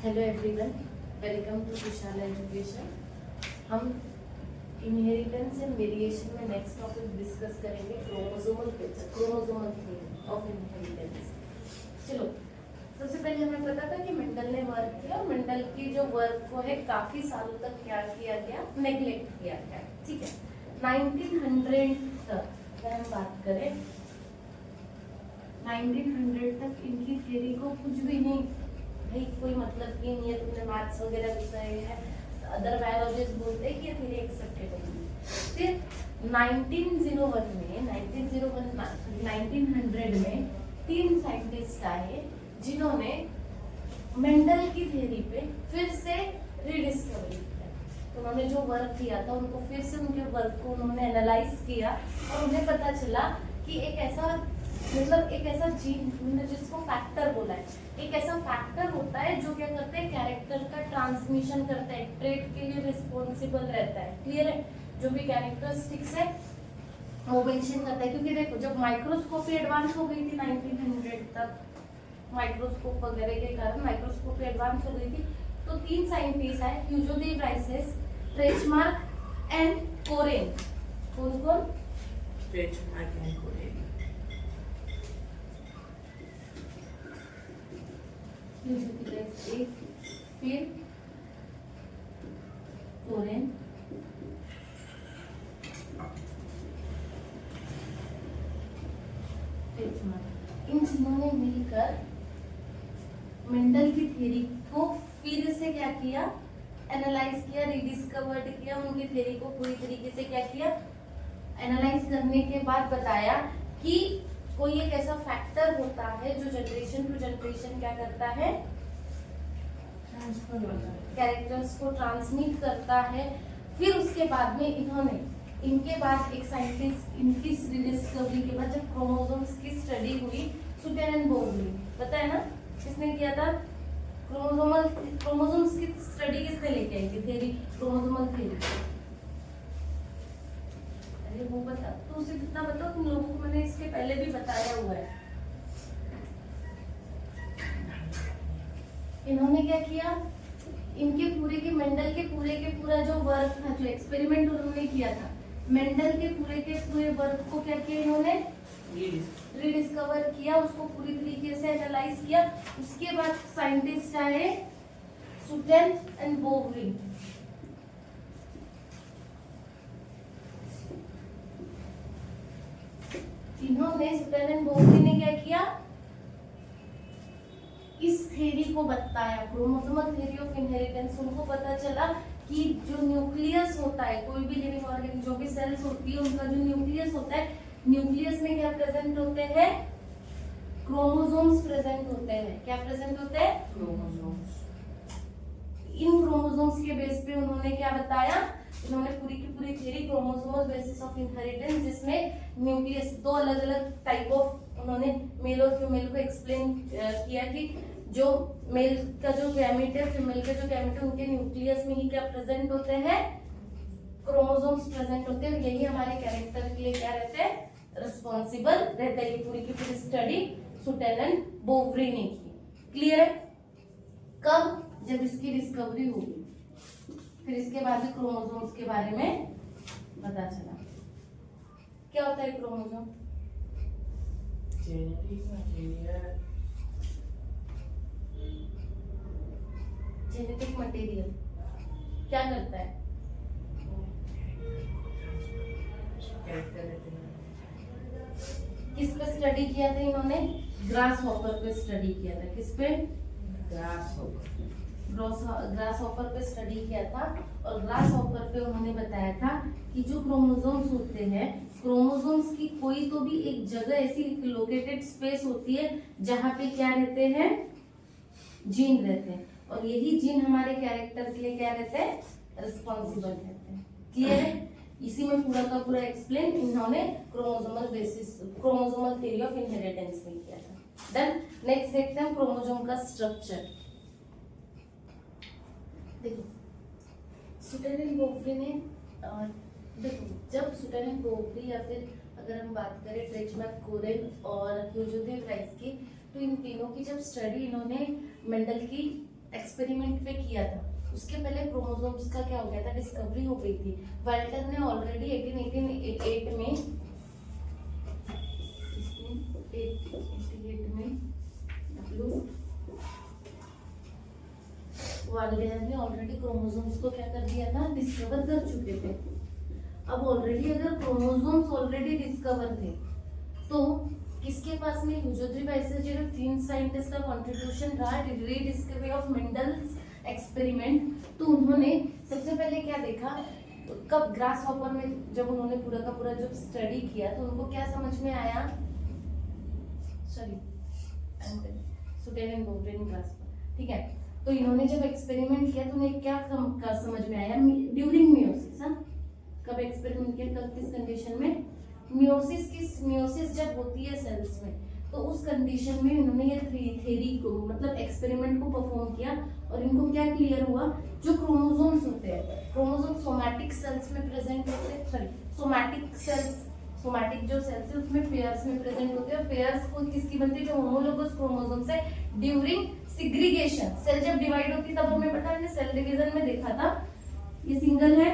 Hello everyone, welcome to Vishala education. हम inheritance and variation में next topic discuss करेंगे, chromosomal theory of inheritance. चलो, सबसे पहले हमें पता था कि मेंडल ने वर्क किया और मेंडल की जो वर्क को है काफी सालों तक क्या किया गया, नेग्लेक्ट किया गया। ठीक है, 1900 तक अगर हम बात करें, 1900 तक इनकी थ्योरी को कुछ भी नहीं, भाई कोई मतलब ही नहीं है, तुमने मैथ्स वगैरह घुसाए हैं, अदर बायोलॉजिस्ट बोलते हैं कि ये थ्योरी एक्सेप्टेबल नहीं। फिर 1900 में 3 साइंटिस्ट आए जिन्होंने मेंडल की थ्योरी पे फिर से रीडिस्कवरी किया। उन्होंने जो वर्क किया था उनको फिर से उनके वर्क को उन्होंने एनालाइज किया और उन्हें पता चला कि एक ऐसा जीन, जिसको फैक्टर बोला है, एक ऐसा फैक्टर होता है जो क्या करता है, कैरेक्टर का ट्रांसमिशन करता है, ट्रेट के लिए रिस्पॉन्सिबल रहता है। क्लियर है? जो भी कैरेक्टरिस्टिक्स है वो मेंशन करता है। क्योंकि देखो, जब माइक्रोस्कोपी एडवांस हो गई थी 1900 तक, माइक्रोस्कोप वगैरह के कारण माइक्रोस्कोपी एडवांस हो गई थी, तो 3 साइंटिस्ट आए, ह्यूगो डी ब्राइसेस, ट्रेचमार्क एंड कोरेन। कौन कौन? ट्रेचमार्क एंड कोरेन। फिर कोरेन, इन तीनों ने मिलकर मेंडल की थ्योरी को फिर से क्या किया, एनालाइज किया, रीडिस्कवर्ड किया, उनकी थ्योरी को पूरी तरीके से क्या किया, एनालाइज करने के बाद बताया कि कोई एक ऐसा फैक्टर होता है जो जनरेशन टू जनरेशन क्या करता है, कैरेक्टर्स को ट्रांसमिट करता है। फिर उसके बाद में इनके बाद एक साइंटिस्ट, इनकी डिस्कवरी के बाद जब क्रोमोसोम्स की स्टडी हुई, सुटेन एंड बोवली, पता है ना किसने किया था? क्रोमोसोम्स की स्टडी किसने लेके आई थी? Theory, chromosomal theory. अरे वो बता, तो उसे कितना बताओ, तुम लोगों को मैंने इसके पहले भी बताया हुआ है। इन्होंने क्या किया, इनके पूरे के मेंडल के पूरा जो वर्क था, जो एक्सपेरिमेंट उन्होंने किया था, मेंडल के पूरे वर्क को क्या किया, इन्होंने रीडिस्कवर किया, उसको पूरी तरीके से एनालाइज किया। उसके बाद साइंटिस्ट आए सुटेन एंड बोवली। इन्होंने, सुटेन एंड बोवली ने क्या किया, इस थ्योरी को बताया, क्रोमोसोमल थ्योरी ऑफ इनहेरिटेंस। उनको पता चला कि जो न्यूक्लियस होता है, कोई भी लिविंग ऑर्गेनिज्म, जो भी सेल्स होती है, उनका जो न्यूक्लियस होता है, न्यूक्लियस में क्या प्रेजेंट होते हैं, क्रोमोसोम्स प्रेजेंट होते हैं। क्या प्रेजेंट होते हैं? क्रोमोसोम्स। इन क्रोमोसोम्स के बेस पे उन्होंने क्या बताया, उन्होंने पूरी की पूरी theory, chromosomal basis of inheritance, जिसमें न्यूक्लियस, 2 अलग अलग टाइप ऑफ, उन्होंने मेल और फीमेल को एक्सप्लेन किया कि जो मेल का जो गैमेट है, फीमेल का जो गैमेट है, उनके न्यूक्लियस में ही क्या प्रेजेंट होते हैं, क्रोमोसोम्स प्रेजेंट होते हैं। यही हमारे कैरेक्टर के लिए क्या रहते हैं, रिस्पॉन्सिबल रहता है। ये पूरी की पूरी स्टडी सुटेन एंड बोवली ने की। क्लियर है? कब? जब इसकी डिस्कवरी होगी, फिर इसके बाद भी क्रोमोसोम्स के बारे में पता चला। क्या होता है क्रोमोसोम? Genetic material. क्या करता है? किस पे स्टडी किया था इन्होंने? ग्रास हॉपर पे स्टडी किया था। किस पे? ग्रास हॉपर पे स्टडी किया था। और ग्रास हॉपर पे उन्होंने बताया था कि जो क्रोमोसोम्स होते हैं, क्रोमोसोम्स की कोई तो भी एक जगह ऐसी लोकेटेड स्पेस होती है जहां पे क्या रहते हैं, जीन रहते हैं, और यही जीन हमारे कैरेक्टर के लिए क्या रहते हैं, रिस्पॉन्सिबल रहते हैं। क्लियर है? इसी में पूरा का पूरा एक्सप्लेन इन्होंने क्रोमोसोमल थ्योरी ऑफ इनहेरिटेंस में किया था। देन नेक्स्ट देखते हैं क्रोमोसोम का स्ट्रक्चर। देखो, सुटेन एंड बोवली ने, देखो जब सुटेन एंड बोवली, या फिर अगर हम बात करें ट्रेचमार्क, कोरेन और ह्यूगो डी ब्राइस की, तो इन तीनों की जब स्टडी इन्होंने मेंडल की एक्सपेरिमेंट पे किया था, उसके पहले क्रोमोसोम्स का क्या हो गया था, डिस्कवरी हो गई थी। वाल्टर ने ऑलरेडी 1888 में 1888 में वाल्टर ने ऑलरेडी क्रोमोसोम्स को क्या कर दिया था, डिस्कवर कर चुके थे। अब ऑलरेडी अगर क्रोमोसोम्स ऑलरेडी डिस्कवर थे तो किसके पास में यूजोथ्री बाइसेजियर 3 साइंटिस्ट का कंट्रीब्यूशन रहा रीडिस्कवरी ऑफ मेंडल्स एक्सपेरिमेंट। तो उन्होंने सबसे पहले क्या देखा, कब ग्रास हॉपर में जब उन्होंने पूरा का पूरा जब स्टडी किया तो उनको क्या समझ में आया, सॉरी सुटेन बोवरेन ग्रास, ठीक है। तो इन्होंने जब एक्सपेरिमेंट किया तो उन्हें क्या समझ में आया, ड्यूरिंग मियोसिस, कब एक्सपेरिमेंट किया, कब किस कंडीशन में, मियोसिस जब होती है सेल्स में, तो उस कंडीशन में इन्होंने ये थ्योरी को मतलब एक्सपेरिमेंट को परफॉर्म किया और इनको क्या क्लियर हुआ, जो क्रोमोसोम्स होते हैं, क्रोमोसोम सोमैटिक सेल्स में प्रेजेंट होते हैं, सॉरी सोमैटिक जो सेल्स है उसमें पेयर्स में प्रेजेंट होते हैं। पेयर्स को किसकी बनती है, जो होमोलोगस क्रोमोसोम्स है। ड्यूरिंग सिग्रीगेशन सेल जब डिवाइड होती है तब हमें पता है, सेल डिवीजन में देखा था, ये सिंगल है,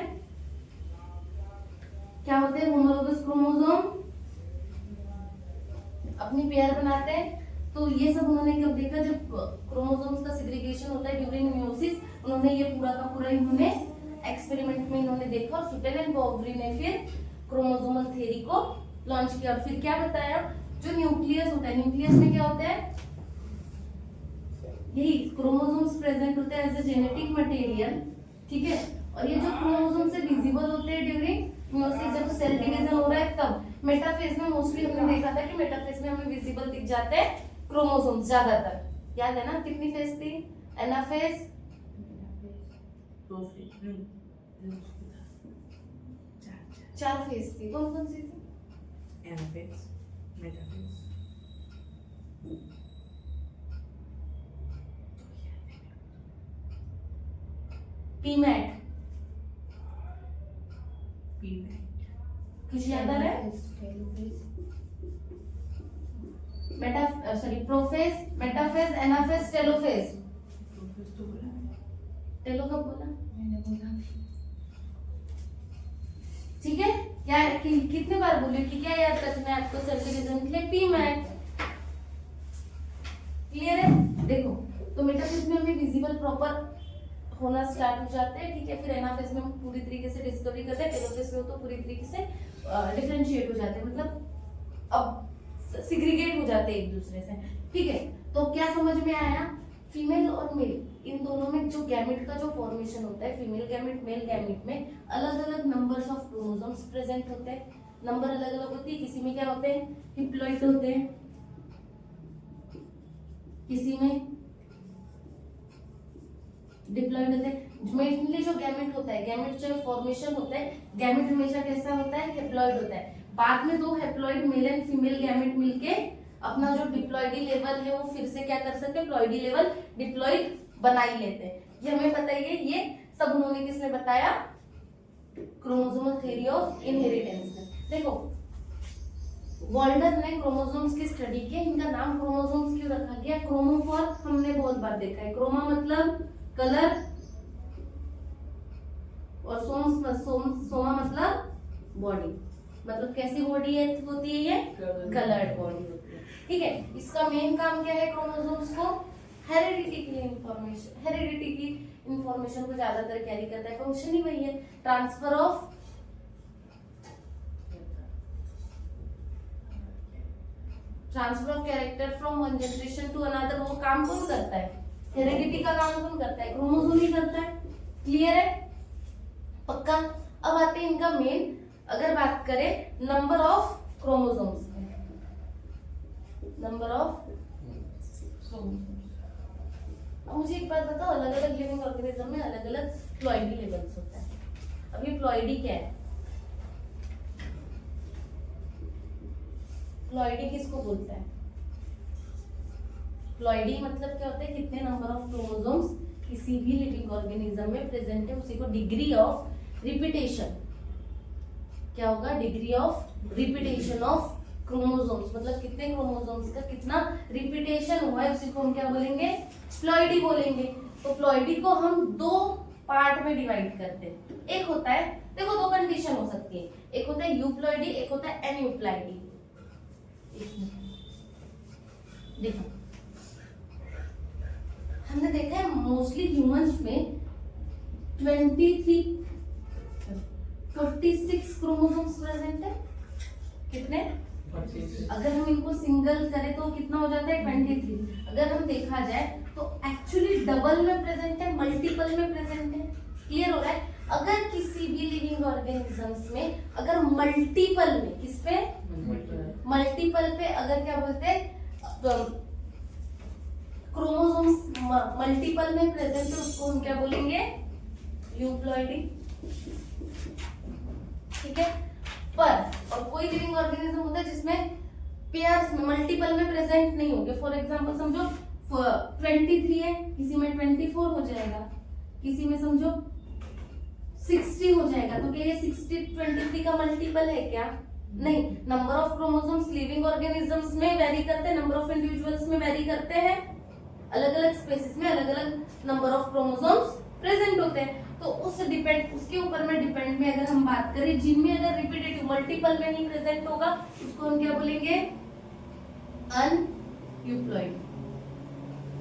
क्या होते हैं, होमोलोगस क्रोमोसोम अपनी पेयर बनाते हैं। तो ये सब उन्होंने कब देखा, जब क्रोमोसोम्स का सिग्रीगेशन होता है ड्यूरिंग मियोसिस, उन्होंने ये पूरा का पूरा इन्होंने एक्सपेरिमेंट में इन्होंने देखा और सुटेन एंड बोवरी ने फिर क्रोमोसोमल थ्योरी को लॉन्च किया। और फिर क्या बताया, जो न्यूक्लियस होता है, न्यूक्लियस में क्या होता है, यही क्रोमोसोम्स प्रेजेंट होते हैं एज ए जेनेटिक मटेरियल, ठीक है। और ये जो क्रोमोसोम से विजिबल होते हैं ड्यूरिंग मियोसिस, जब सेल डिवीजन हो रहा है तब। मेटाफेज में मोस्टली हमने देखा था कि मेटाफेज में हमें विजिबल दिख जाते हैं क्रोमोसोम्स ज्यादातर, याद है ना, कितनी फेज थी, एनाफेज, 4 फेज थी, कौन कौन सी थी, एनाफेज, मेटाफेज, पीमैट, कुछ याद आ रहा है, प्रोफेज, मेटाफेज, एनाफेज, टेलोफेज। टेलो कब बोला, ठीक है। क्या कितने बार बोले कि क्या याद रखना है आपको सेल डिवीजन के लिए, पीमैट, क्लियर है। देखो तो मेटाफेज में हमें विजिबल प्रॉपर होना स्टार्ट हो जाते हैं, ठीक है। फिर एनाफेज में हम पूरी तरीके से डिस्कवरी करते हैं, टेलोफेज में तो पूरी तरीके से डिफरेंशिएट हो जाते हैं, मतलब अब सिग्रीगेट हो जाते हैं एक दूसरे से, ठीक है। तो क्या समझ में आया, फीमेल और मेल इन दोनों में जो गैमेट का जो फॉर्मेशन होता है, फीमेल गैमेट मेल गैमेट में अलग अलग नंबर्स ऑफ क्रोमोसोम्स प्रेजेंट होते हैं, नंबर अलग अलग होती है। किसी में क्या होते हैं, डिप्लॉइड होते हैं, किसी में डिप्लॉइड होते हैं। मेनली जो गैमेट होता है, गैमेट जो फॉर्मेशन होता है, गैमेट हमेशा कैसा होता है, हेप्लॉइड होता है। बाद में 2 haploid male and female gamete मिलके अपना जो डिप्लॉइडी लेवल है वो फिर से क्या कर सकते हैं, प्लॉइडी लेवल डिप्लॉइड बना ही लेते हैं। ये हमें बताइए, ये सब उन्होंने किसने बताया, क्रोमोसोमल थ्योरी ऑफ इनहेरिटेंस। देखो वाल्टर ने क्रोमोसोम्स की स्टडी की, इनका नाम क्रोमोसोम्स क्यों रखा गया, क्रोमोफोर हमने बहुत बार देखा है, क्रोमा मतलब कलर और सोमा मतलब बॉडी, मतलब कैसी बॉडी है होती है, ये कलर्ड बॉडी होती है, ठीक है। इसका मेन काम क्या है, क्रोमोसोम्स को हेरिडिटी की इंफॉर्मेशन को ज्यादातर कैरी करता है, फंक्शन ही वही है, transfer of character from one generation to another. वो काम कौन करता है, हेरिडिटी का काम कौन करता है, क्रोमोसोम ही करता है, क्लियर है, पक्का। अब आते हैं इनका मेन, अगर बात करें number of chromosomes, number of chromosomes. अब मुझे एक बात बताओ, अलग अलग लिविंग ऑर्गेनिज्म में अलग अलग प्लॉइडी लेवल्स होता है। अब ये प्लॉइडी क्या है, प्लॉइडी किसको बोलते हैं, प्लॉइडी मतलब क्या होता है, कितने नंबर ऑफ क्रोमोसोम्स किसी भी लिविंग ऑर्गेनिज्म में प्रेजेंट है, उसी को डिग्री ऑफ रिपीटेशन, क्या होगा, degree of repetition of chromosomes, मतलब कितने क्रोमोसोम्स का कितना रिपीटेशन हुआ है, उसी को हम क्या बोलेंगे, प्लॉइडी बोलेंगे। तो प्लॉइडी को हम दो पार्ट में डिवाइड करते हैं। एक होता है, देखो दो कंडीशन हो सकती है, एक होता है यूप्लॉइडी, एक होता है एनयूप्लॉइडी। देखो हमने देखा है मोस्टली ह्यूमंस में 46 क्रोमोसोम्स प्रेजेंट है। कितने? अगर हम इनको सिंगल करें तो कितना हो जाता है? 23। अगर हम देखा जाए तो एक्चुअली डबल में प्रेजेंट है, मल्टीपल में प्रेजेंट है। क्लियर हो रहा है? अगर किसी भी लिविंग ऑर्गेनिजम्स में अगर मल्टीपल में, किस पे? मल्टीपल पे अगर क्या बोलते हैं क्रोमोसोम्स मल्टीपल में प्रेजेंट है, उसको हम क्या बोलेंगे? यूप्लॉइडी। ठीक है। पर और कोई लिविंग ऑर्गेनिज्म होता है जिसमें पेयर्स में मल्टीपल में प्रेजेंट नहीं होंगे। फॉर एग्जांपल समझो 23 है, किसी में 24 हो जाएगा, किसी में समझो 60 हो जाएगा। तो क्या ये 60 23 का मल्टीपल है क्या? नहीं। Number of chromosomes living organisms में वेरी करते हैं, नंबर ऑफ इंडिविजुअल्स में वेरी करते हैं। अलग अलग स्पेसिस में अलग अलग नंबर ऑफ क्रोमोसोम्स प्रेजेंट होते हैं। तो उस डिपेंड, उसके ऊपर में डिपेंड में अगर हम बात करें, जिनमें अगर रिपीटेटिव मल्टीपल में ही प्रेजेंट होगा उसको हम क्या बोलेंगे? अनयूप्लॉइड।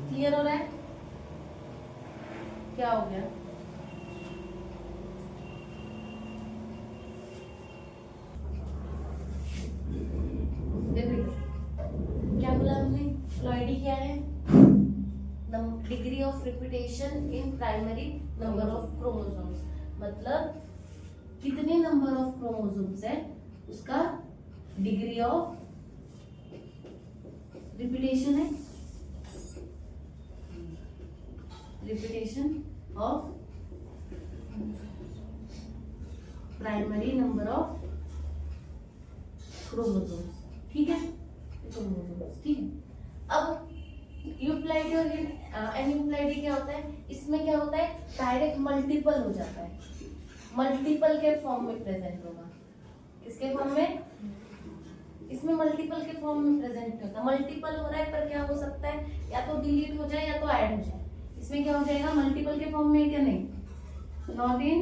क्लियर हो रहा है? क्या हो गया? देखो क्या बोला हमने? प्लॉइडी क्या है? Degree of repetition in primary number of chromosomes, मतलब कितने नंबर ऑफ क्रोमोसोम्स है उसका डिग्री ऑफ रिपीटेशन है। Repetition of primary number of chromosomes. ठीक है, क्रोमोसोम्स। ठीक है। अब यूप्लॉइडी और एनयूप्लॉइडी क्या होता है? इसमें क्या होता है? डायरेक्ट मल्टीपल हो जाता है, मल्टीपल के फॉर्म में प्रेजेंट होगा। किसके फॉर्म में? इसमें मल्टीपल के फॉर्म में प्रेजेंट होगा। मल्टीपल हो रहा है पर क्या हो सकता है? या तो डिलीट हो जाए या तो ऐड हो जाए। इसमें क्या हो जाएगा? मल्टीपल के फॉर्म में क्या नहीं, नॉट इन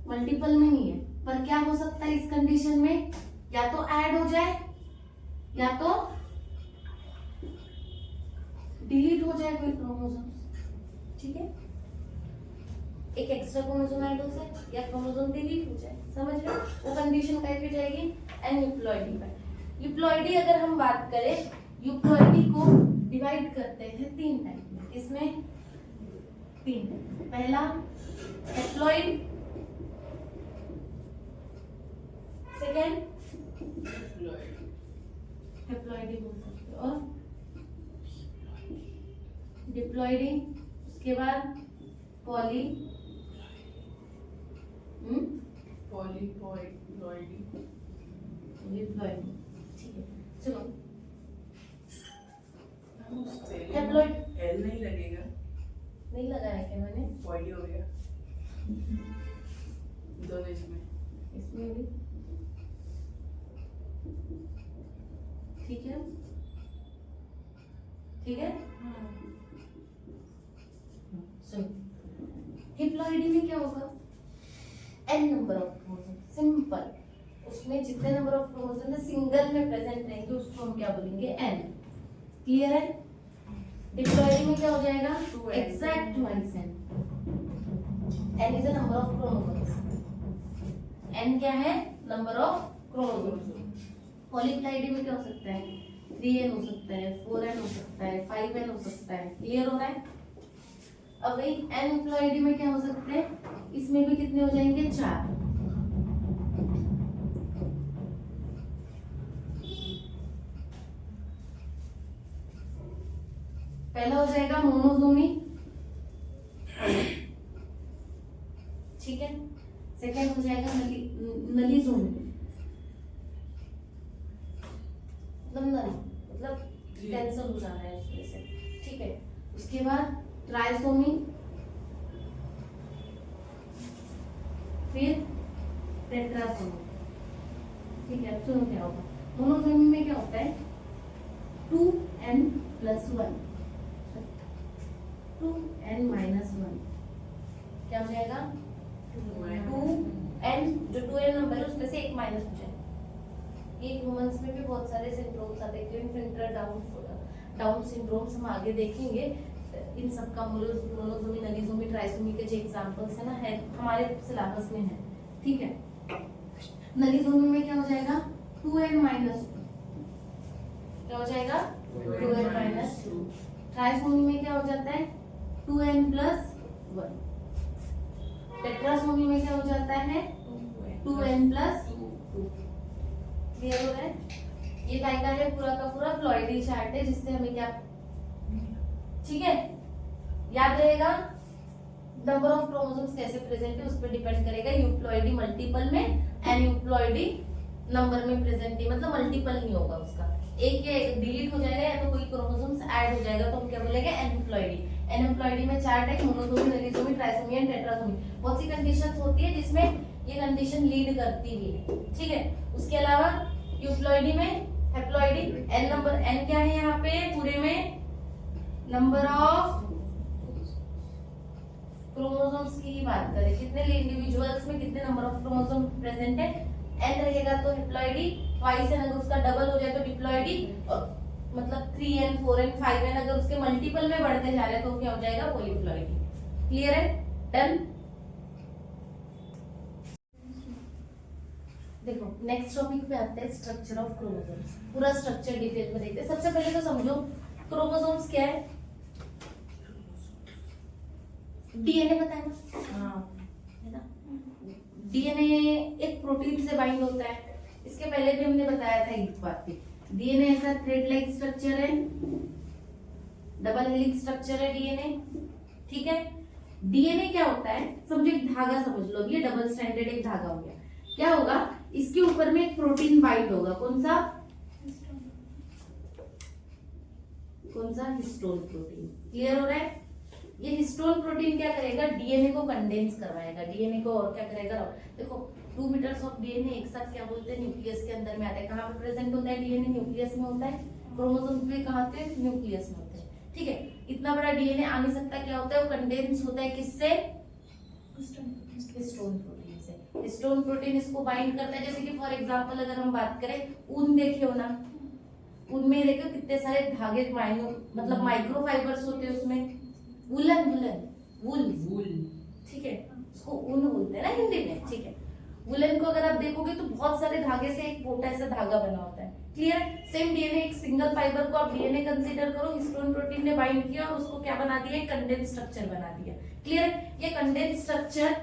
मल्टीपल में नहीं है, पर क्या हो सकता है इस कंडीशन में? या तो ऐड हो जाए या तो डिलीट हो जाए कोई क्रोमोसोम। ठीक है, एक एक्स्ट्रा क्रोमोसोम ऐड हो जाए या क्रोमोसोम डिलीट हो जाए। समझ रहे हो? वो कंडीशन कहीं पे जाएगी? एनयूप्लॉइडी पर। यूप्लॉइडी अगर हम बात करें, यूप्लॉइडी को डिवाइड करते हैं 3 टाइप में। इसमें 3। पहला हेप्लॉइड, सेकेंड हेप्लॉइडी बोल सकते हो, और डिप्लॉइडी, उसके बाद पॉली पॉलीप्लॉइडी। डिप्लॉइडी। ठीक है, चलो हेप्लॉइड एल नहीं लगेगा? नहीं लगाया क्या मैंने? पॉली हो गया दोनों इसमें। इसमें भी ठीक है। ठीक है, सुनो, हिप्लॉइडी में क्या होगा? n number of chromosome, simple. उसमें जितने नंबर ऑफ क्रोमोसोम सिंगल में प्रेजेंट रहेंगे उसको हम क्या बोलेंगे? n। क्लियर है? डिप्लॉइडी में क्या हो जाएगा? Exact twice n। n is the number of chromosomes. n क्या है? Number of chromosomes. पॉलीप्लॉइडी में क्या हो सकता है? 3n हो सकता है, 4n हो सकता है, 5n हो सकता है। क्लियर हो रहा है? अब वही एनयूप्लॉइडी में क्या हो सकते हैं? इसमें भी कितने हो जाएंगे? 4। पहला हो जाएगा मोनोजोमी, ठीक है। सेकेंड हो जाएगा नलीजोमी, मतलब कैंसर हो जाना है उसमें से। ठीक है, उसके बाद ट्राइसोमी, फिर टेट्रासोमी। ठीक है, अब सुनो क्या होगा। मोनोसोमी में क्या होता है? 2n+1। 2n-1 क्या हो जाएगा 2n, जो 2n नंबर है उसमें से एक माइनस हो जाएगा। ये ह्यूमंस में भी बहुत सारे सिंड्रोम्स आते हैं, क्लिनफिल्टर डाउन सिंड्रोम्स हम आगे देखेंगे। इन सब का मोनोसोमी, नलीसोमी, ट्राइसोमी के जो एग्जांपल्स है ना, है हमारे सिलेबस में है, ठीक है। नलीसोमी में क्या हो जाएगा 2n-2 क्या हो जाएगा 2n-2। ट्राइसोमी में क्या हो जाता है 2n+1। टेट्रासोमी में क्या हो जाता है 2n+2। क्लियर हो रहा है? ये काय का है पूरा का पूरा फ्लॉयडी चार्ट है, जिससे हमें क्या, ठीक है, याद रहेगा। नंबर ऑफ क्रोमोसोम्स कैसे प्रेजेंट है उस पर डिपेंड करेगा। यूप्लॉइडी मल्टीपल में, एनयूप्लॉइडी नंबर में प्रेजेंट है, मतलब मल्टीपल नहीं होगा उसका, एक या एक डिलीट हो जाएगा या तो कोई क्रोमोसोम्स ऐड हो जाएगा, तो हम क्या बोलेंगे एनयूप्लॉइडी। एनयूप्लॉइडी में 4 type, monosomy, नलीसोमी, trisomy and tetrasomy. बहुत सी कंडीशंस होती है जिसमें ये कंडीशन लीड करती भी है, ठीक है। उसके अलावा यूप्लॉइडी में हैप्लॉइडी, एन नंबर, एन क्या है यहाँ पे पूरे में, नंबर ऑफ क्रोमोसोम्स की ही बात करें, कितने इंडिविजुअल्स में कितने नंबर ऑफ क्रोमोसोम प्रेजेंट है, एन रहेगा तो हैप्लॉइडी, ट्वाइस एन अगर उसका डबल हो जाए तो डिप्लॉइडी, और मतलब 3n 4n 5n अगर उसके मल्टीपल में बढ़ते जा रहे हैं तो क्या हो जाएगा पॉलीप्लॉइडी। क्लियर है? डन। देखो नेक्स्ट टॉपिक पे आते हैं, स्ट्रक्चर ऑफ क्रोमोसोम्स। पूरा स्ट्रक्चर डिटेल में देखते हैं। सबसे पहले तो समझो क्रोमोसोम्स क्या है। डीएनए पता है ना, है ना। डीएनए एक प्रोटीन से बाइंड होता है, इसके पहले भी हमने बताया था एक बात पे। डीएनए ऐसा थ्रेड लाइक स्ट्रक्चर है, डबल हेलिक्स स्ट्रक्चर है डीएनए, ठीक है। डीएनए क्या होता है, समझो एक धागा समझ लो, ये डबल स्ट्रैंडेड एक धागा हो गया। क्या होगा, इसके ऊपर में एक प्रोटीन बाइंड होगा, कौन सा हिस्टोन प्रोटीन। क्लियर हो रहा है? ये हिस्टोन प्रोटीन क्या करेगा, डीएनए को कंडेंस करवाएगा, डीएनए को और क्या करेगा, देखो 2 मीटर्स ऑफ डीएनए एक साथ क्या बोलते हैं, न्यूक्लियस के अंदर में आता है। कहाँ पे प्रेजेंट होता है डीएनए, न्यूक्लियस में होता है। क्रोमोसोम पे कहाँ पे, न्यूक्लियस में होते हैं, ठीक है। इतना बड़ा डीएनए आ नहीं सकता, क्या होता है वो कंडेंस होता है किससे, हिस्टोन प्रोटीन से। हिस्टोन प्रोटीन इसको बाइंड करता है, जैसे कि फॉर एग्जांपल अगर हम बात करें, ऊन देखे हो ना, उनमें देखो कितने सारे धागे मतलब माइक्रो फाइबर्स होते हैं उसमें। वुल, ठीक है, उसको ऊन बोलते हैं ना हिंदी में, ठीक है। वुलन को अगर आप देखोगे तो बहुत सारे धागे से एक मोटा ऐसा धागा बना होता है। क्लियर? सेम डीएनए, एक सिंगल फाइबर को आप डीएनए कंसीडर करो, हिस्टोन प्रोटीन ने बाइंड किया और उसको क्या बना दिया, कंडेंस स्ट्रक्चर बना दिया। क्लियर? ये कंडेंस स्ट्रक्चर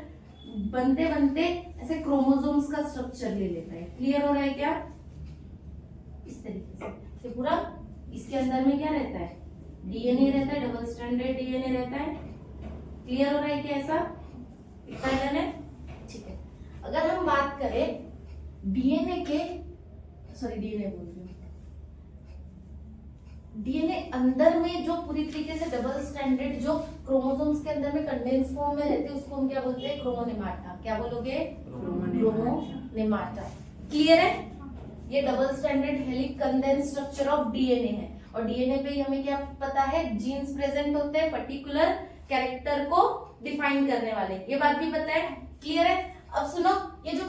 बनते बनते ऐसे क्रोमोसोम्स का स्ट्रक्चर ले लेता है। क्लियर हो रहा है क्या? इस तरीके से ये पूरा, इसके अंदर में क्या रहता है, डीएनए रहता है, डबल स्ट्रैंडेड डीएनए रहता है। क्लियर हो रहा है क्या? ऐसा इतना डन है, ठीक है। अगर हम बात करें डीएनए के, डीएनए बोल रही हूँ, डीएनए अंदर में जो पूरी तरीके से डबल स्ट्रैंडेड जो क्रोमोसोम्स के अंदर में कंडेंस फॉर्म में रहते हैं उसको हम क्या बोलते हैं, क्रोमोनेमाटा। क्या बोलोगे? क्रोमोनेमाटा। क्लियर है? ये double stranded हेलिक condense structure of DNA है। और डीएनए पे हमें क्या पता है, जीन्स प्रेजेंट होते हैं पर्टिकुलर कैरेक्टर को डिफाइन करने वाले, ये बात भी पता है। क्लियर है? अब सुनो, ये जो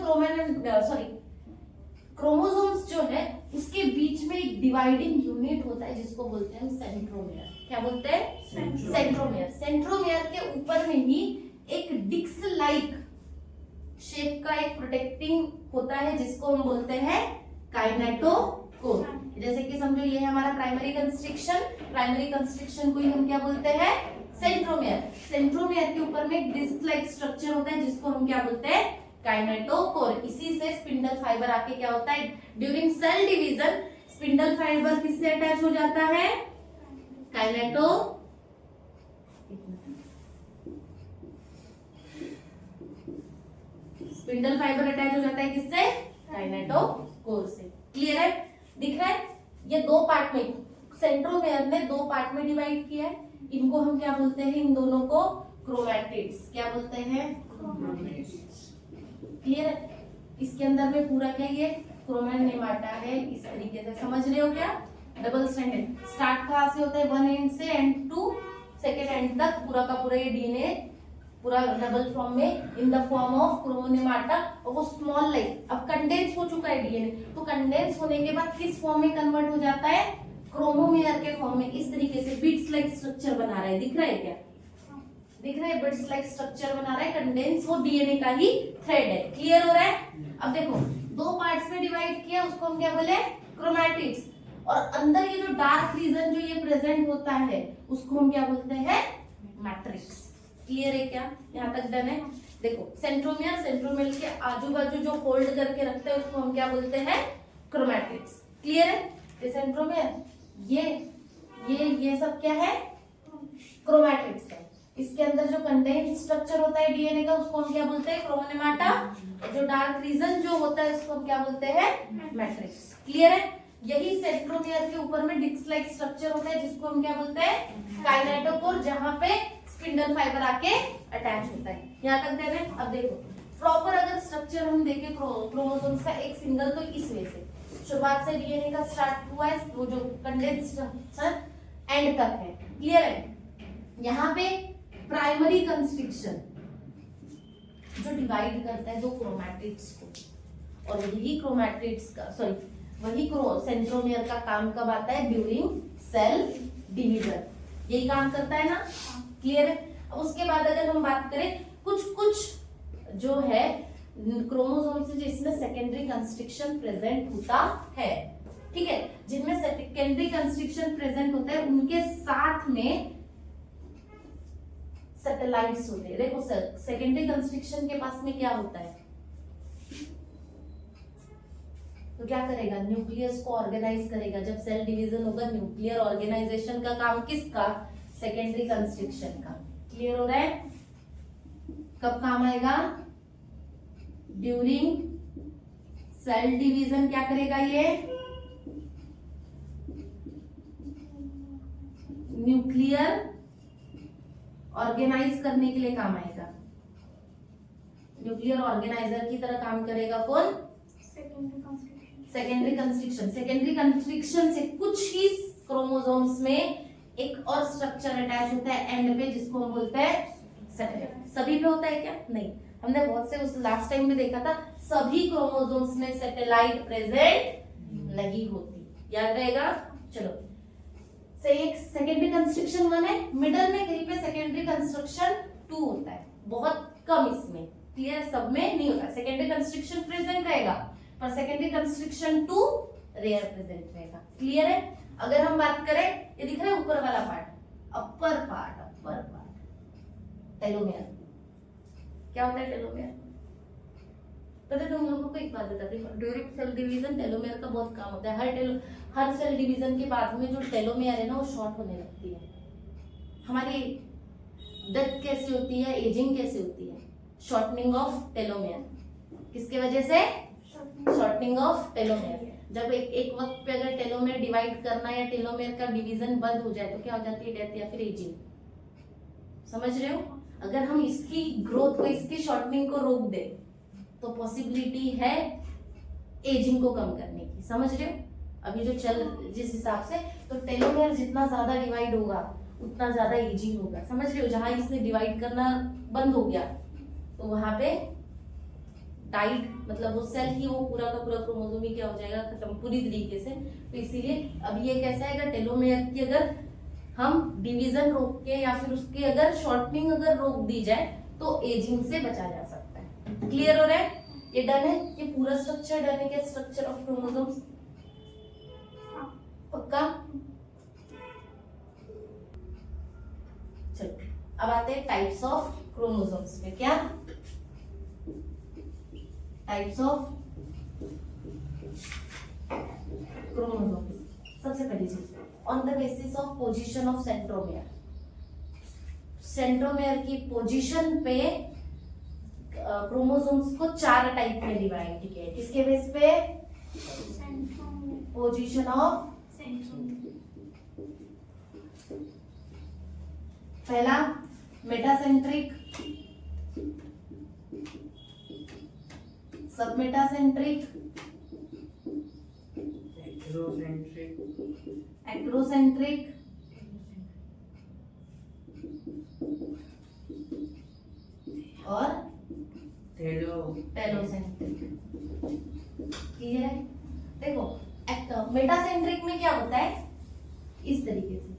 क्रोमोसोम्स जो है उसके बीच में एक डिवाइडिंग यूनिट होता है जिसको बोलते हैं सेंट्रोमियर। क्या बोलते हैं? सेंट्रोमियर। सेंट्रोमियर के ऊपर में ही एक डिस्क लाइक शेप का एक प्रोटेक्टिंग होता है जिसको हम बोलते हैं काइनेटोकोर। जैसे कि समझो ये है हमारा प्राइमरी कंस्ट्रिक्शन को ही हम क्या बोलते हैं, सेंट्रोमियर। सेंट्रोमियर के ऊपर में एक डिस्क लाइक स्ट्रक्चर होता है जिसको हम क्या बोलते हैं, काइनेटोकोर। इसी से स्पिंडल फाइबर आके क्या होता है, during cell division spindle fibre किससे अटैच हो जाता है, काइनेटो स्पिंडल फाइबर अटैच हो जाता है किससे, काइनेटोकोर से। क्लियर है? दिख रहा है? ये 2 पार्ट में, सेंट्रोमियर ने 2 पार्ट में डिवाइड किया है। इनको हम क्या बोलते हैं, इन दोनों को क्रोमैटिड्स। क्या बोलते हैं? क्लियर है? इसके अंदर में पूरा क्या ये क्रोमोनेमाटा है, इस तरीके से समझ रहे हो क्या? डबल स्ट्रैंडेड स्टार्ट कहां से होता है, 1 एंड से, एंड 2 सेकेंड एंड तक पूरा का पूरा ये डीएनए पूरा डबल फॉर्म में इन द फॉर्म ऑफ क्रोमोनेमाटा, और वो स्मॉल लाइक अब कंडेंस हो चुका है डीएनए, तो कंडेंस होने के बाद किस फॉर्म में कन्वर्ट हो जाता है, क्रोमोमेयर के फॉर्म में। इस तरीके से बिट्स लाइक स्ट्रक्चर बना रहा है, दिख रहा है क्या, दिख रहा है, बिट्स लाइक स्ट्रक्चर बना रहा है, कंडेंस वो डीएनए का ही थ्रेड है। क्लियर हो रहा है? अब देखो दो पार्ट्स में डिवाइड किया, उसको हम क्या बोले, क्रोमैटिड्स, और अंदर ये जो डार्क रीजन जो ये प्रेजेंट होता है उसको हम क्या बोलते हैं, मैट्रिक्स। क्लियर है क्या, यहाँ तक डन है? देखो सेंट्रोमियर, सेंट्रोमियर के आजू बाजू जो होल्ड करके रखते हैं उसको हम क्या बोलते हैं, क्रोमैटिड्स। क्लियर है? ये सेंट्रोमियर, ये सब क्या है, क्रोमैटिड्स है। इसके अंदर जो कंटेंट स्ट्रक्चर होता है डीएनए का उसको हम क्या बोलते हैं, क्रोमोनेमाटा, जो डार्क रीजन जो होता है उसको हम क्या बोलते हैं, मैट्रिक्स। क्लियर है? यही सेंट्रोमियर के ऊपर में डिस्क लाइक स्ट्रक्चर होता है जिसको हम क्या बोलते हैं, काइनेटोकोर, जहां पे स्पिंडल फाइबर आके अटैच होता है। यहाँ तक दे रहे हैं? अब देखो प्रॉपर अगर स्ट्रक्चर हम देखें क्रोमोसोम्स का एक सिंगल, तो इस वे से शुरुआत से डीएनए का स्टार्ट हुआ है, वो जो कंडेंस्ड एंड तक है। क्लियर है? यहाँ पे प्राइमरी कंस्ट्रिक्शन जो डिवाइड करता है दो क्रोमैटिड्स को, और यही क्रोमैटिड्स का वही सेंट्रोमियर का काम कब आता है, ड्यूरिंग सेल डिवीजन, यही काम करता है ना। क्लियर है? अब उसके बाद अगर हम बात करें कुछ जो है क्रोमोसोम से जिसमें सेकेंडरी कंस्ट्रिक्शन प्रेजेंट होता है, ठीक है, जिनमें सेकेंडरी कंस्ट्रिक्शन प्रेजेंट होता है उनके साथ में सैटेलाइट्स होते हैं। देखो सर, सेकेंडरी कंस्ट्रिक्शन के पास में क्या होता है, तो क्या करेगा, न्यूक्लियस को ऑर्गेनाइज करेगा। जब सेल डिवीजन होगा, न्यूक्लियर ऑर्गेनाइजेशन का काम किसका, सेकेंडरी कंस्ट्रिक्शन का। क्लियर हो रहा है? कब काम आएगा, ड्यूरिंग सेल डिवीजन क्या करेगा, ये न्यूक्लियर ऑर्गेनाइज करने के लिए काम आएगा। न्यूक्लियर ऑर्गेनाइजर की तरह काम करेगा कौन, सेकेंडरी कंस्ट्रिक्शन। सेकेंडरी कंस्ट्रिक्शन से कुछ ही क्रोमोसोम्स में एक और स्ट्रक्चर अटैच होता है एंड पे, जिसको हम बोलते हैं सैटेलाइट। सभी पे होता है क्या, नहीं, हमने बहुत से उस लास्ट टाइम में देखा था, सभी क्रोमोसोम्स में सैटेलाइट प्रेजेंट नहीं होती, याद रहेगा। चलो से एक सेकेंडरी कंस्ट्रक्शन 1 है, मिडल में कहीं पे सेकेंडरी कंस्ट्रक्शन 2 होता है, बहुत कम इसमें। क्लियर? सब में नहीं होता, सेकेंडरी कंस्ट्रक्शन प्रेजेंट रहेगा पर सेकेंडरी कंस्ट्रक्शन 2 रेयर प्रेजेंट रहेगा। क्लियर है? अगर हम बात करें, ये दिख रहा है ऊपर वाला पार्ट, अपर पार्ट टेलोमेयर। क्या होता है टेलोमेयर? पता तुम लोगों को एक बात बताती हूँ, ड्यूरिंग सेल डिवीजन टेलोमेयर का बहुत काम होता है। हर सेल डिवीजन के बाद में जो टेलोमेयर है ना वो शॉर्ट होने लगती है। हमारी डेथ कैसे होती है, एजिंग कैसे होती है, शॉर्टनिंग ऑफ टेलोमेयर। किसके वजह से, शॉर्टनिंग ऑफ टेलोमेयर। जब एक वक्त पे अगर टेलोमेयर डिवाइड करना या टेलोमेयर का डिवीजन बंद हो जाए तो क्या हो जाती है, डेथ या फिर एजिंग। समझ रहे हो? अगर हम इसकी ग्रोथ को, इसकी शॉर्टनिंग को रोक दे तो पॉसिबिलिटी है एजिंग को कम करने की। समझ रहे हो? अभी जो चल जिस हिसाब से, तो टेलोमेयर जितना ज्यादा डिवाइड होगा उतना ज्यादा एजिंग होगा। समझ रहे हो? जहां इसने डिवाइड करना बंद हो गया तो वहां पे डाइड, मतलब वो सेल ही, वो पूरा का पूरा क्रोमोसोम ही क्या हो जाएगा, खत्म पूरी तरीके से। तो इसीलिए अब ये कैसा है, अगर टेलोमेयर की अगर हम डिवीजन रोक के या फिर उसकी अगर शॉर्टनिंग अगर रोक दी जाए तो एजिंग से बचा जा सकता है। क्लियर हो रहा है? ये डन है, ये पूरा स्ट्रक्चर डन है क्या, स्ट्रक्चर ऑफ क्रोमोसोम्स। पक्का? चलो अब आते हैं टाइप्स ऑफ क्रोमोसोम्स पे। क्या टाइप्स ऑफ क्रोमोसोम्स? सबसे पहली चीज, on the basis of position of centromere. Centromere की पोजीशन पे क्रोमोसोम्स को 4 टाइप में डिवाइड किया है। किसके बेस पे, पोजीशन ऑफ। पहला मेटासेंट्रिक, सबमेटासेंट्रिक, एक्रोसेंट्रिक, और टेलोसेंट्रिक। क्लियर है? देखो मेटासेंट्रिक में क्या होता है, इस तरीके से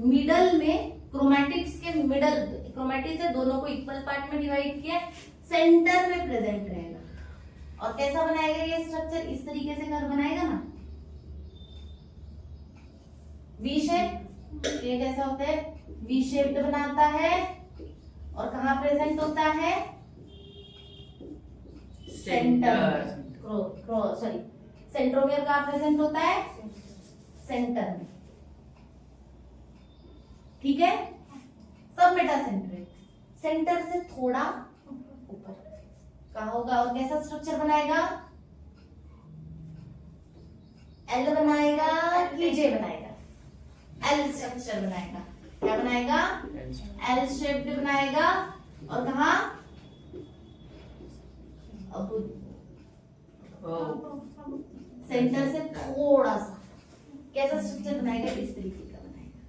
मिडल में क्रोमैटिड्स के मिडल, क्रोमैटिड्स है दोनों को इक्वल पार्ट में डिवाइड किया, सेंटर में प्रेजेंट रहेगा। और कैसा बनाएगा ये स्ट्रक्चर, इस तरीके से घर बनाएगा ना, वी शेप। ये कैसा होता है, वी शेप्ड बनाता है। और कहाँ प्रेजेंट होता है, सेंटर। सॉरी, सेंट्रोमियर कहाँ प्रेजेंट होता है, सेंटर में। ठीक है, सब मेटासेंट्रिक। सेंटर से थोड़ा ऊपर कहाँ होगा, और कैसा स्ट्रक्चर बनाएगा, एल बनाएगा कि जे बनाएगा, एल स्ट्रक्चर बनाएगा। क्या बनाएगा, एल शेप्ड बनाएगा। और कहाँ, अब सेंटर से थोड़ा सा कैसा स्ट्रक्चर बनाएगा, इस तरीके का बनाएगा।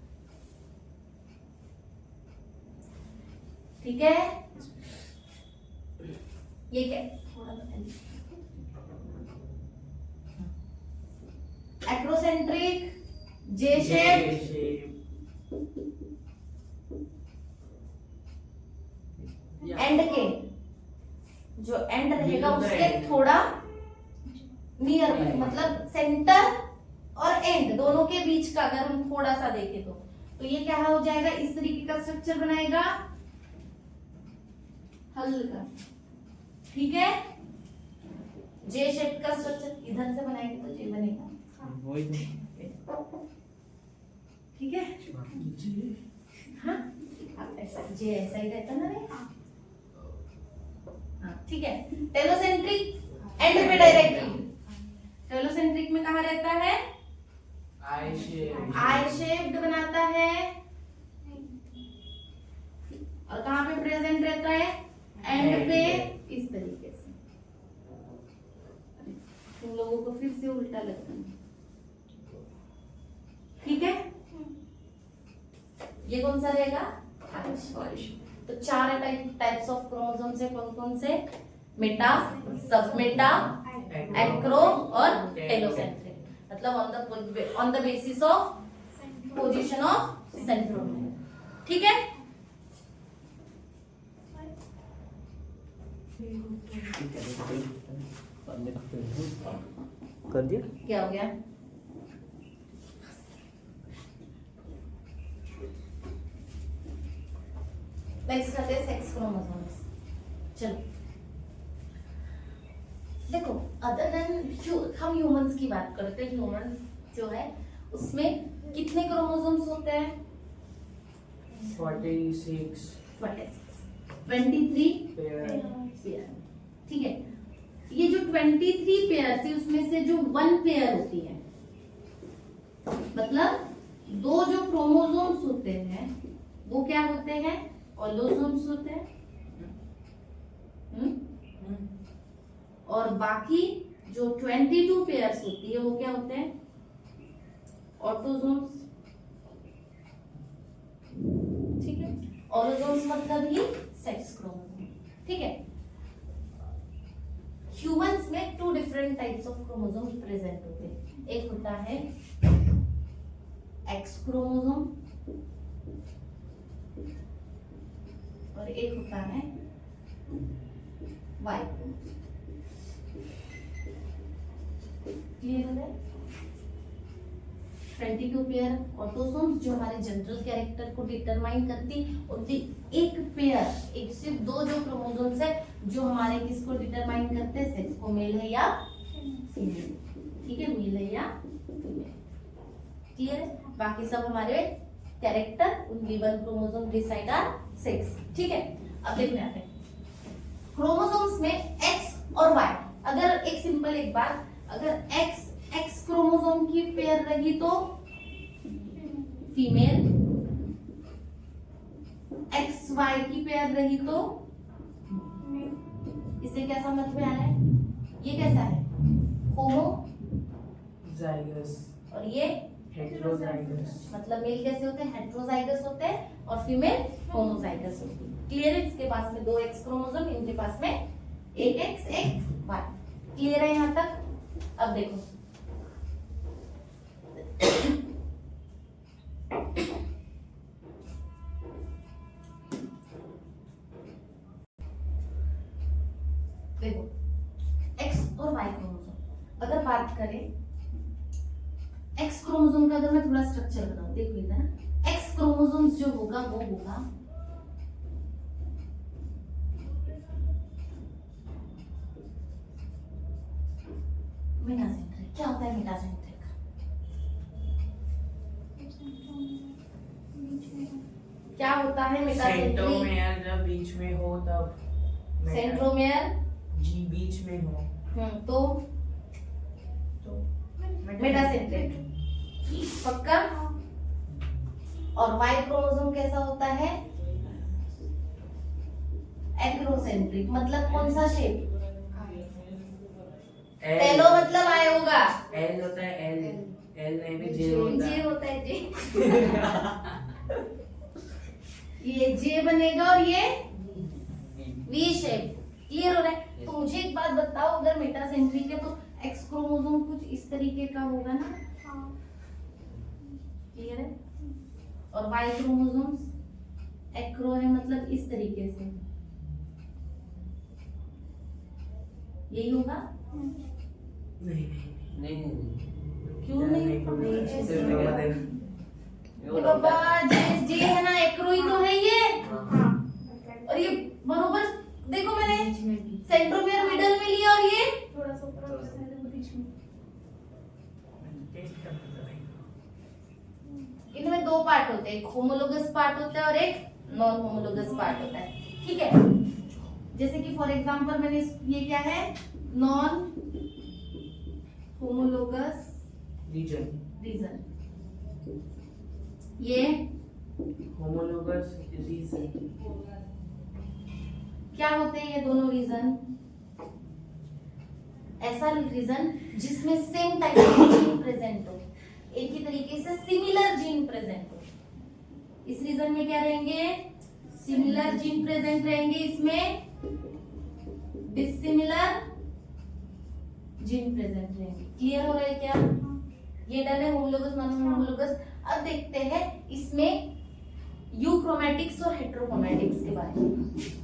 ठीक है, ये क्या, थोड़ा एक्रोसेंट्रिक, जे शेप, एंड के जो एंड रहेगा उसके थोड़ा नियर बाय, मतलब सेंटर और एंड दोनों के बीच का अगर हम थोड़ा सा देखें तो ये क्या हो जाएगा, इस तरीके का स्ट्रक्चर बनाएगा, हल्का। ठीक है, जे शेप का स्ट्रक्चर इधर से बनाएंगे तो जे बनेगा। ठीक है, हाँ ऐसा जे ऐसा ही रहता ना रे। हाँ ठीक है, टेलोसेंट्रिक एंड पे डायरेक्टली। टेलोसेंट्रिक में कहाँ रहता है, आई शेप्ड बनाता है। और कहाँ पे प्रेजेंट रहता है, एंड पे, इस तरीके से। तुम लोगों को फिर से उल्टा लगता है। ठीक है, ये कौन सा रहेगा, तो 4 टाइप्स ऑफ क्रोमोसोम्स है। कौन कौन से, मेटा, सबमेटा, एक्रो और टेलोसेंट्रिक। मतलब on the basis of position of centromere. ठीक है, कर दिया, क्या हो गया, नेक्स्ट आते हैं सेक्स क्रोमोसोम्स। चलो देखो, अदर देन हम ह्यूमंस की बात करते हैं। ह्यूमंस जो है उसमें कितने क्रोमोसोम्स होते हैं, 46 23 पेयर। ठीक है, ये जो 23 पेयर है उसमें से जो 1 पेयर होती है, मतलब 2 जो क्रोमोसोम्स होते हैं वो क्या होते हैं, ऑलोसोम्स होते हैं। और बाकी जो 22 पेयर्स होती है वो क्या होते हैं, ऑटोसोम्स। ठीक है, ऑलोसोम्स मतलब ही सेक्स क्रोमोसोम। ठीक है, ह्यूमंस में 2 different types of chromosome present होते हैं। एक होता है एक्स क्रोमोसोम और एक होता है वाई क्रोमोसोम। क्लियर है? 22 पेयर ऑटोसोम्स जो हमारे जनरल कैरेक्टर को डिटरमाइन करती, और एक पेयर, एक सिर्फ 2 जो क्रोमोसोम्स है जो हमारे किसको डिटरमाइन करते हैं, सेक्स को, मेल है या फीमेल। ठीक है, मेल है या फीमेल। क्लियर है? बाकी सब हमारे character, only 1 chromosome decide our sex. ठीक है, अब देखने आते हैं क्रोमोसोम्स में एक्स और वाई। अगर एक सिंपल एक बात, अगर एक्स क्रोमोसोम की पेयर रही तो फीमेल, एक्स वाई की पेयर रही तो, इससे क्या समझ में आ रहा है, ये कैसा है, होमो जाइगस और ये हेटेरोजाइगस। मतलब मेल कैसे होते हैं, हेटेरोजाइगस होते हैं, और फीमेल होमोजाइगस होगी। क्लियर है? इसके पास में 2 एक्स क्रोमोसोम, इनके पास में 1 एक्स 1 वाई। क्लियर है यहाँ तक? अब देखो देखो एक्स और वाई क्रोमोसोम, अगर बात करें एक्स क्रोमोसोम का, अगर मैं थोड़ा स्ट्रक्चर बताऊं, देख लीजिए ना, एक्स क्रोमोसोम्स जो होगा वो होगा मेटासेंट्रिक। क्या होता है मेटासेंट्रिक? क्या होता है मेटासेंट्रिक? सेंट्रोमेयर जब बीच में हो तब सेंट्रोमेयर जी बीच में हो तो मेटासेंट्रिक। पक्का? और वाई क्रोमोसोम कैसा होता है? एक्रोसेंट्रिक। मतलब कौन सा शेप? टेलो मतलब आए होगा। एल होता है, एल एल में भी जे होता जे है। होता है जे। ये जे बनेगा और ये वी शेप। क्लियर हो रहा है? तो मुझे एक बात बताओ, अगर मेटासेंट्रिक है तो एक्स क्रोमोसोम कुछ इस तरीके का होगा ना? क्लियर है? और वाई क्रोमोसोम्स एक्रो है, मतलब इस तरीके से यही होगा। नहीं क्यों नहीं? सिर्फ तो बता दे। ये बाबा जे है ना, एक्रो ही तो है ये। और ये बरोबर देखो, मैंने सेंट्रोमेयर मिडल में लिया और ये थोड़ा सा ऊपर और बीच में। इनमें 2 पार्ट होते हैं, एक होमोलोगस पार्ट होता है और एक नॉन होमोलोगस पार्ट होता है। ठीक है? जैसे कि फॉर एग्जांपल मैंने ये क्या है, नॉन होमोलोगस रीजन, ये होमोलोगस रीजन। क्या होते हैं ये दोनों रीजन? ऐसा रीजन जिसमें सेम टाइप का जीन प्रेजेंट हो, एक ही तरीके से सिमिलर जीन प्रेजेंट हो। इस रीजन में क्या रहेंगे? सिमिलर जीन प्रेजेंट रहेंगे, इसमें डिसिमिलर जीन प्रेजेंट रहेंगे। क्लियर हो रहा है क्या? ये डन है होमोलोगस नॉन होमोलोगस। अब देखते हैं इसमें यूक्रोमैटिक्स और हेट्रोक्रोमैटिक्स के बारे में।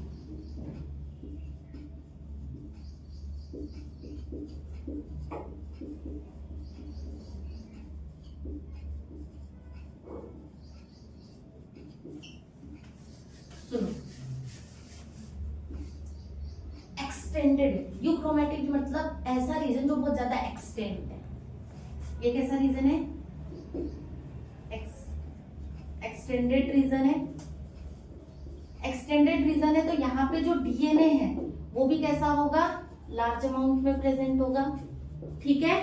सुनो, एक्सटेंडेड यूक्रोमैटिक मतलब ऐसा रीजन जो बहुत ज्यादा एक्सटेंड है। ये कैसा रीजन है? एक्सटेंडेड रीजन है। एक्सटेंडेड रीजन है तो यहाँ पे जो डीएनए है वो भी कैसा होगा? लार्ज अमाउंट में प्रेजेंट होगा। ठीक है?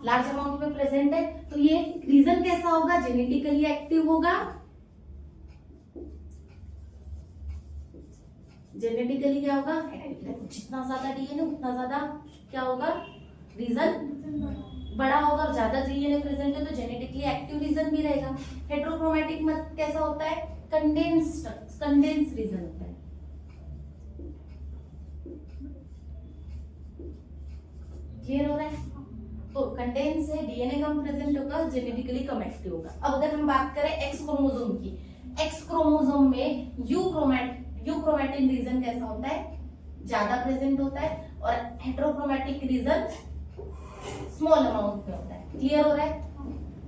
लार्ज अमाउंट में प्रेजेंट है तो ये रीजन कैसा होगा? जेनेटिकली एक्टिव होगा। जेनेटिकली क्या होगा? जितना ज्यादा डीएनए उतना ज्यादा क्या होगा? रीजन बड़ा होगा। और ज्यादा डीएनए प्रेजेंट है तो जेनेटिकली एक्टिव रीजन भी रहेगा। हेट्रोक्रोमैटिक मत कैसा होता है? कंडेंस रीजन होता है। क्लियर हो रहा है? तो कंडेंस है, डीएनए कम प्रेजेंट होगा, जेनेटिकली कम एक्टिव होगा। अब अगर हम बात करें एक्स क्रोमोसोम की, एक्स क्रोमोसोम में यूक्रोमैटिन रीजन कैसा होता है? ज्यादा प्रेजेंट होता है। और हेट्रोक्रोमैटिक रीजन स्मॉल अमाउंट में होता है। क्लियर हो रहा है?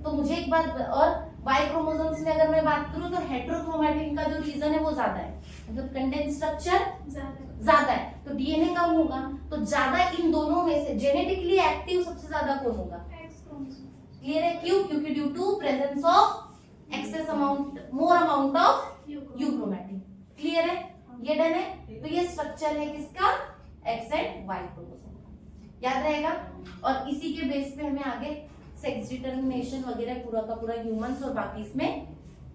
तो मुझे एक बात, और वाई क्रोमोसोम्स में अगर मैं बात करूं तो हेट्रोक्रोमैटिन का जो रीजन है वो ज्यादा है, मतलब कंटेंट स्ट्रक्चर ज्यादा है तो डीएनए कम होगा। तो ज्यादा इन दोनों में से जेनेटिकली एक्टिव सबसे ज्यादा कौन होगा? क्लियर है? क्यों? क्योंकि due to presence of excess amount, more amount of euchromatin. Clear है? ये डन है। तो ये स्ट्रक्चर है किसका? एक्स एंड वाई क्रोमोसोम का। याद रहेगा? और इसी के बेस पे हमें आगे सेक्स डिटरमिनेशन वगैरह पूरा का पूरा ह्यूमंस और बाकी इसमें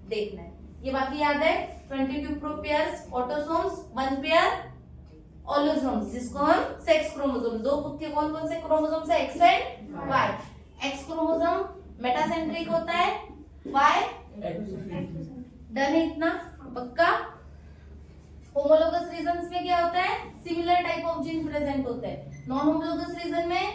देखना है। ये बाकी याद है? 22 प्रोपेयर्स ऑटोसोम्स, 1 पेयर ऑलोसोम्स, जिसको हम सेक्स क्रोमोसोम, 2 मुख्य कौन से क्रोमोसोम से? X and Y. X chromosome metacentric होता है, वाई डन है इतना पक्का। होमोलोगस रीजन्स में क्या होता है, similar type of gene present होते हैं। नॉन होमोलोगस रीजन में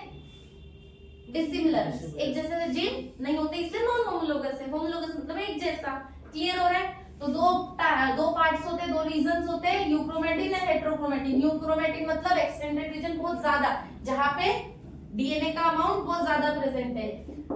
डिसिमिलर, एक जैसे जीन नहीं होते इसलिए नॉन होमोलोगस है। होमोलोगस मतलब एक जैसा। क्लियर हो रहा है। तो दो पार्ट्स होते हैं, दो रीजन्स होते हैं, यूक्रोमेटिन और हेटेरोक्रोमेटिन। यूक्रोमेटिन मतलब एक्सटेंडेड रीजन बहुत ज्यादा, जहां पे डीएनए का अमाउंट बहुत ज्यादा प्रेजेंट है।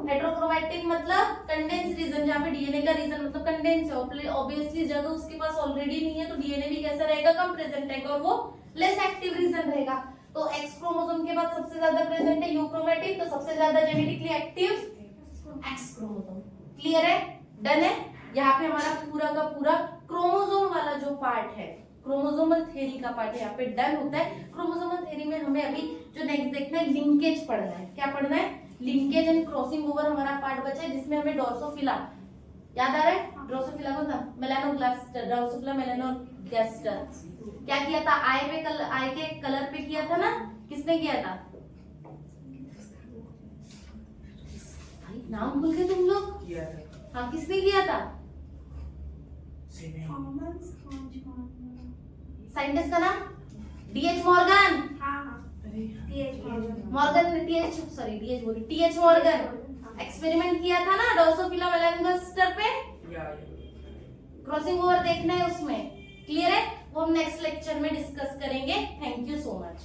हेटेरोक्रोमेटिन मतलब कंडेंस रीजन, जहां पे डीएनए का रीजन मतलब कंडेंस है। ऑब्वियसली जगह उसके पास ऑलरेडी नहीं है तो डीएनए भी कैसा रहेगा, कम प्रेजेंट रहेगा और वो लेस एक्टिव रीजन रहेगा। तो एक्स क्रोमोसोम के बाद सबसे ज्यादा प्रेजेंट है यूक्रोमेटिन, तो सबसे ज्यादा genetically active x chromosome. Clear है, डन है। यहाँ पे हमारा पूरा का पूरा क्रोमोसोम वाला जो पार्ट है, क्रोमोसोमल थ्योरी का पार्ट यहाँ पे डन होता है। क्रोमोसोमल थ्योरी में हमें अभी जो नेक्स्ट देखना है, लिंकेज पढ़ना है। क्या पढ़ना है, लिंकेज एंड क्रॉसिंग ओवर हमारा पार्ट बचा है, जिसमें हमें ड्रोसोफिला याद आ रहा है। ड्रोसोफिला कौन था, मेलानोब्लास्टर, ड्रोसोफिला मेलानोगास्टर। क्या किया था, आई के कलर पे किया था ना, किसने किया था, नाम भूल गए तुम लोग। किया था। हाँ, किसने किया था, साइंटिस्ट का नाम DH Morgan. TH Morgan experiment किया था ना ड्रोसोफिला मेलानोगास्टर पे। क्रॉसिंग ओवर देखना है उसमें। क्लियर है, वो हम नेक्स्ट लेक्चर में डिस्कस करेंगे। Thank you so much.